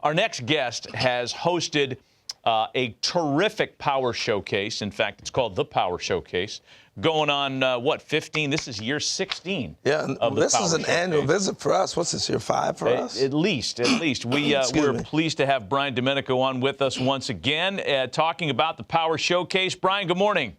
Our next guest has hosted a terrific power showcase. In fact, it's called the Power Showcase. Going on, 15? This is year 16. Yeah, of the this Power is an Showcase. annual visit for us. What's this, year 5 for us? At least. We're pleased to have Brian Domenico on with us once again, talking about the Power Showcase. Brian, good morning.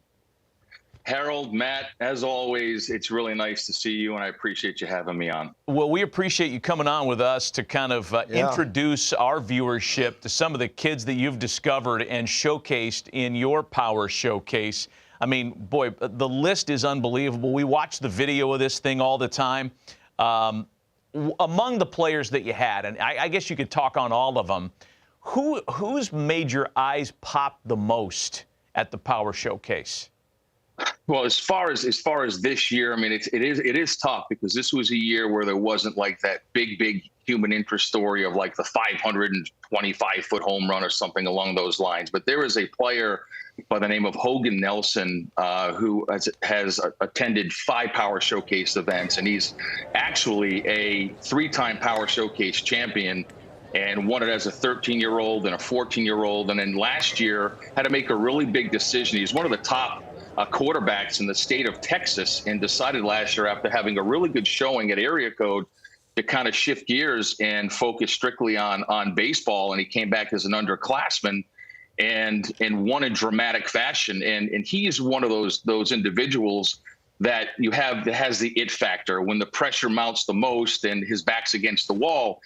Harold, Matt, as always, it's really nice to see you, and I appreciate you having me on. Well, we appreciate you coming on with us to kind of introduce our viewership to some of the kids that you've discovered and showcased in your Power Showcase. I mean, boy, the list is unbelievable. We watch the video of this thing all the time. Among the players that you had, and I guess you could talk on all of them, who's made your eyes pop the most at the Power Showcase? Well, as far as this year, I mean, it is tough because this was a year where there wasn't like that big human interest story of like the 525-foot home run or something along those lines. But there is a player by the name of Hogan Nelson who has attended 5 Power Showcase events, and he's actually a 3-time Power Showcase champion and won it as a 13-year-old and a 14-year-old. And then last year had to make a really big decision. He's one of the top quarterbacks in the state of Texas, and decided last year, after having a really good showing at area code, to kind of shift gears and focus strictly on baseball. And he came back as an underclassman and won in dramatic fashion. And he is one of those individuals that you have that has the it factor. When the pressure mounts the most and his back's against the wall,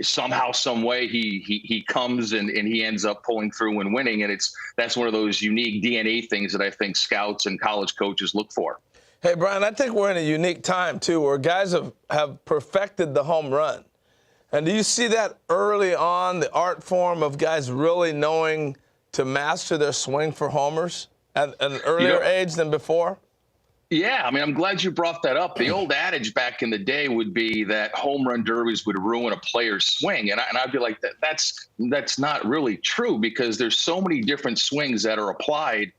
somehow, some way, he comes and he ends up pulling through and winning. And that's one of those unique DNA things that I think scouts and college coaches look for. Hey, Brian, I think we're in a unique time, too, where guys have perfected the home run. And do you see that early on, the art form of guys really knowing to master their swing for homers at an earlier age than before? Yeah, I mean, I'm glad you brought that up. The old adage back in the day would be that home run derbies would ruin a player's swing. And I'd be like, that's not really true, because there's so many different swings that are applied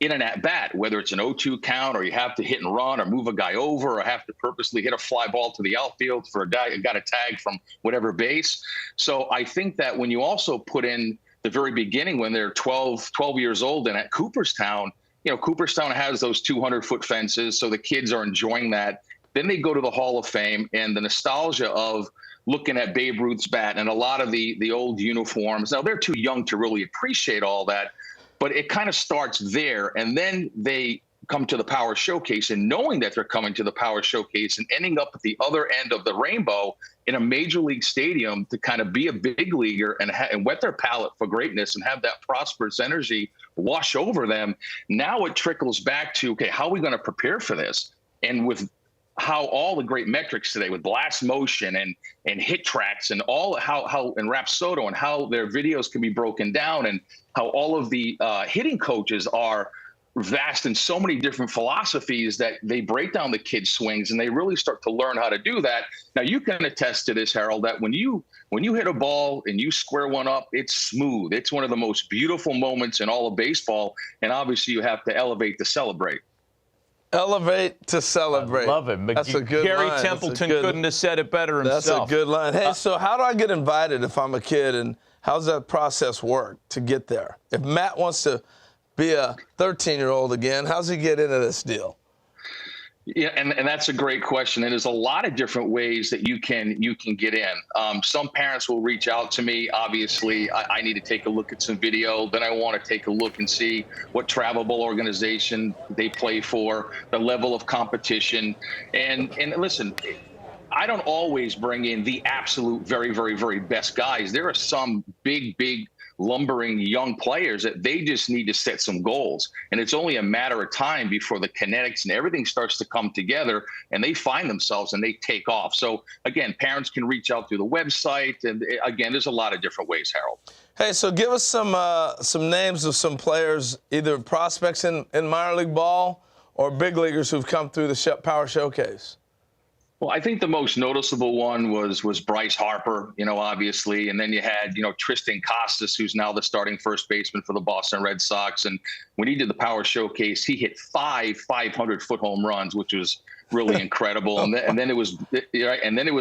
in an at-bat, whether it's an 0-2 count, or you have to hit and run, or move a guy over, or have to purposely hit a fly ball to the outfield for a guy who got a tag from whatever base. So I think that when you also put in the very beginning, when they're 12 years old and at Cooperstown, Cooperstown has those 200-foot fences, so the kids are enjoying that. Then they go to the Hall of Fame, and the nostalgia of looking at Babe Ruth's bat and a lot of the old uniforms. Now, they're too young to really appreciate all that, but it kind of starts there. And then they come to the Power Showcase, and knowing that they're coming to the Power Showcase and ending up at the other end of the rainbow in a major league stadium to kind of be a big leaguer and whet their palate for greatness and have that prosperous energy wash over them. Now it trickles back to, okay, how are we going to prepare for this? And with how all the great metrics today with blast motion and hit tracks and all how and Rapsodo and how their videos can be broken down, and how all of the hitting coaches are vast in so many different philosophies that they break down the kids' swings, and they really start to learn how to do that. Now, you can attest to this, Harold, that when you hit a ball and you square one up, it's smooth. It's one of the most beautiful moments in all of baseball, and obviously you have to elevate to celebrate. Elevate to celebrate. I love it. That's a good Gary line. Templeton couldn't have said it better himself. That's a good line. Hey, so how do I get invited if I'm a kid, and how's that process work to get there? If Matt wants to be a 13-year-old again, how's he get into this deal? Yeah, and that's a great question. And there's a lot of different ways that you can get in. Some parents will reach out to me. Obviously, I need to take a look at some video. Then I want to take a look and see what travelable organization they play for, the level of competition. And listen, I don't always bring in the absolute very, very, very best guys. There are some big lumbering young players that they just need to set some goals. And it's only a matter of time before the kinetics and everything starts to come together, and they find themselves and they take off. So again, parents can reach out through the website. And again, there's a lot of different ways, Harold. Hey, so give us some names of some players, either prospects in minor league ball or big leaguers who've come through the Power Showcase. Well, I think the most noticeable one was Bryce Harper, obviously. And then you had, Tristan Costas, who's now the starting first baseman for the Boston Red Sox. And when he did the Power Showcase, he hit 5 500-foot home runs, which was really incredible. And then it was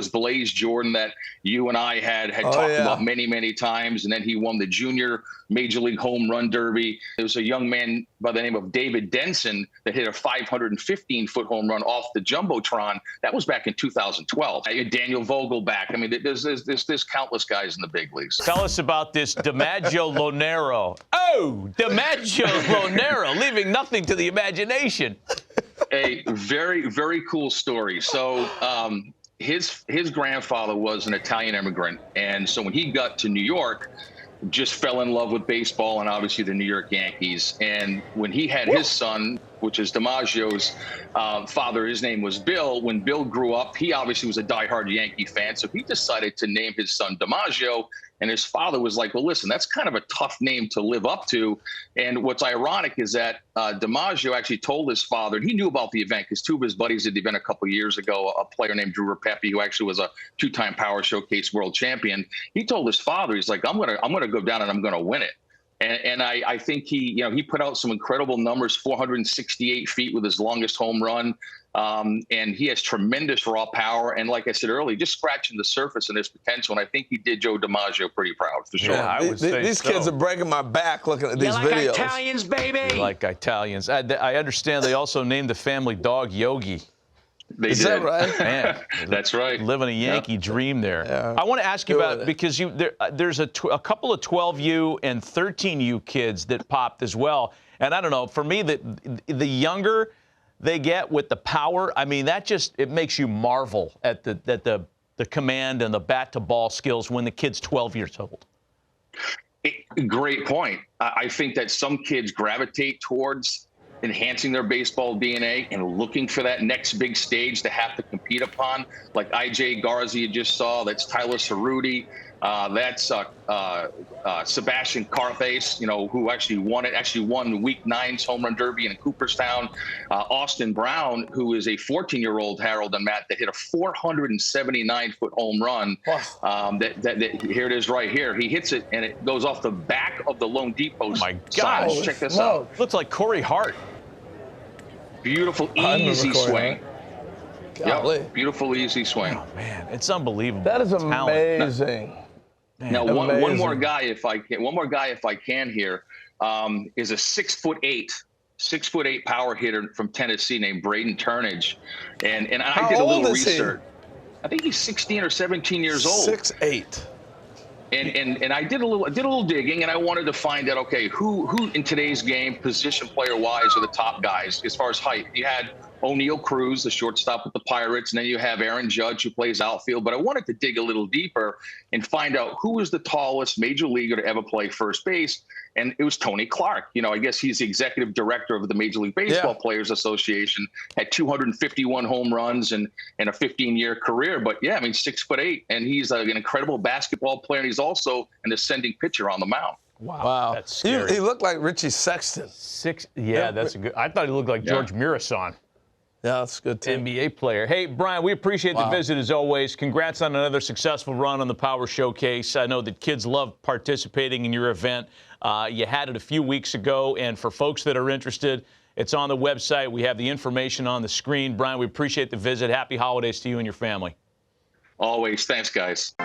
Blaze Jordan that you and I had talked about many times. And then he won the junior Major League Home Run Derby. There was a young man by the name of David Denson that hit a 515-foot home run off the Jumbotron. That was back in 2012. Daniel Vogelback. I mean, there's countless guys in the big leagues. Tell us about this DiMaggio Lonero. Oh, DiMaggio Lonero, leaving nothing to the imagination. A very, very cool story. So his grandfather was an Italian immigrant. And so when he got to New York, just fell in love with baseball and obviously the New York Yankees. And when he had his son, which is DiMaggio's father, his name was Bill. When Bill grew up, he obviously was a diehard Yankee fan. So he decided to name his son DiMaggio. And his father was like, well, listen, that's kind of a tough name to live up to. And what's ironic is that DiMaggio actually told his father, and he knew about the event because two of his buddies at the event a couple of years ago, a player named Drew Rapepi, who actually was a two-time Power Showcase world champion. He told his father, he's like, I'm gonna go down and I'm gonna win it. And I think he put out some incredible numbers, 468 feet with his longest home run. And he has tremendous raw power. And like I said earlier, just scratching the surface and his potential. And I think he did Joe DiMaggio pretty proud, for sure. Yeah, I would say these kids are breaking my back looking at these videos. Italians, baby. Like Italians. I understand they also named the family dog Yogi. Is that right? Man, that's right. Living a Yankee dream there. Yeah. I want to ask you about, because there's a couple of 12U and 13U kids that popped as well. And I don't know, for me, the younger they get with the power, I mean, it makes you marvel at the command and the bat to ball skills when the kid's 12 years old. Great point. I think that some kids gravitate towards enhancing their baseball DNA and looking for that next big stage to have to compete upon, like IJ Garza you just saw. That's Tyler Cerruti. That's Sebastian Carthace, who actually won Week 9's Home Run Derby in Cooperstown. Austin Brown, who is a 14-year-old, Harold and Matt, that hit a 479-foot home run. Wow. Here it is right here. He hits it, and it goes off the back of the loanDepot side. Check this out. Looks like Corey Hart. Beautiful, easy swing. Yep. Beautiful, easy swing. Oh, man, it's unbelievable. That is amazing. Now, one more guy, if I can here, is a 6'8" power hitter from Tennessee named Braden Turnage, and I did a little research. I think he's 16 or 17 years old. 6'8". And I did a little digging, and I wanted to find out, okay, who in today's game, position player wise, are the top guys as far as height. You had O'Neal Cruz, the shortstop with the Pirates, and then you have Aaron Judge, who plays outfield. But I wanted to dig a little deeper and find out who was the tallest major leaguer to ever play first base. And it was Tony Clark. I guess he's the executive director of the Major League Baseball Players Association, had 251 home runs and a 15-year career. But, 6'8", and he's an incredible basketball player, and he's also an ascending pitcher on the mound. Wow. That's scary. He looked like Richie Sexton. That's a good. I thought he looked like George Mirasan. Yeah, that's good, too. NBA player. Hey, Brian, we appreciate the visit as always. Congrats on another successful run on the Power Showcase. I know that kids love participating in your event. You had it a few weeks ago, and for folks that are interested, it's on the website. We have the information on the screen. Brian, we appreciate the visit. Happy holidays to you and your family. Always. Thanks, guys.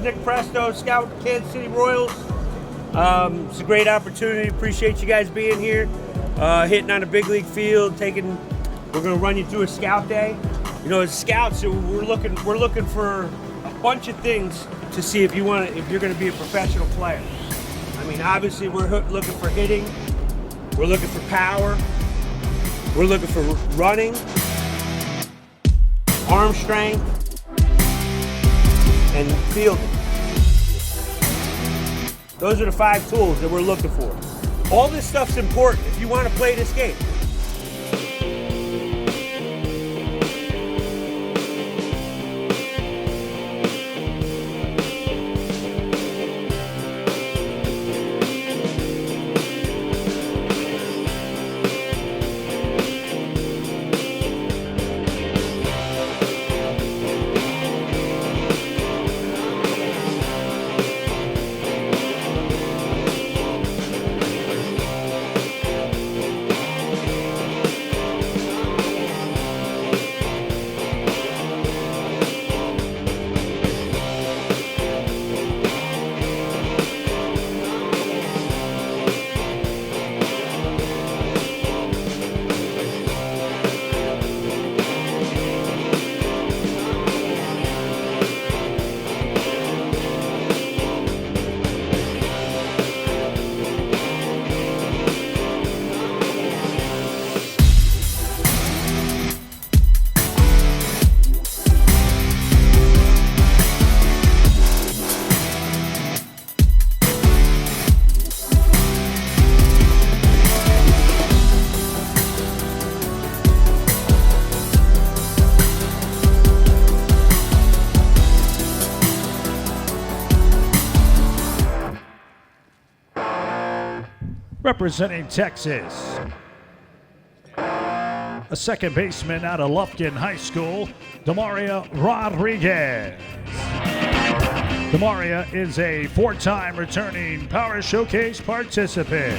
Nick Presto, scout Kansas City Royals. It's a great opportunity. Appreciate you guys being here, hitting on a big league field. We're going to run you through a scout day. You know, as scouts, we're looking for a bunch of things to see if you're going to be a professional player. I mean, obviously, we're looking for hitting. We're looking for power. We're looking for running, arm strength, and fielding. Those are the 5 tools that we're looking for. All this stuff's important if you want to play this game. Representing Texas, a second baseman out of Lufkin High School, Demarea Rodriguez. Demarea is a 4-time returning Power Showcase participant.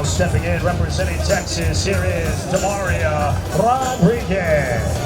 Stepping in, representing Texas, here is Demarea Rodriguez.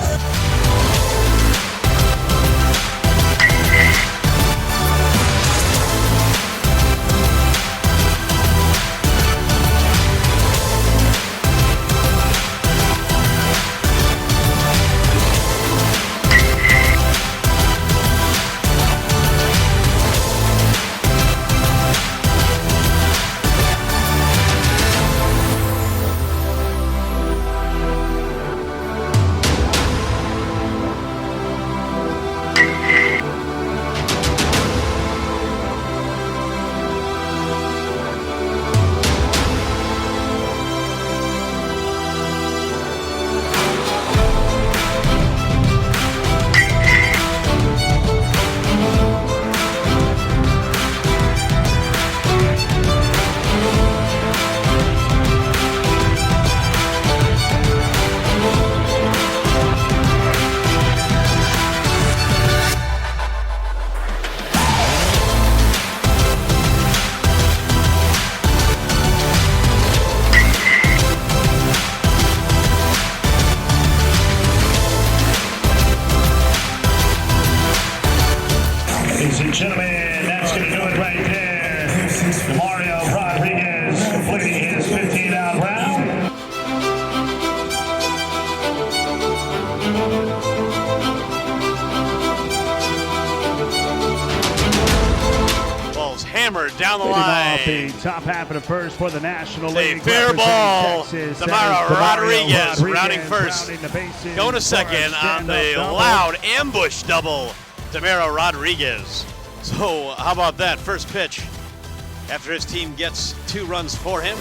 Ladies and gentlemen, that's going to do it right there. Demarea Rodriguez completing his 15-out round. Ball's hammered down the Leading line. off the top half of the first for the National League. A fair ball. Texas, Demarea Rodriguez rounding rounding first. the bases Going to for a second on stand-up the double. loud ambush double Demarea Rodriguez. So how about that first pitch? After his team gets 2 runs for him,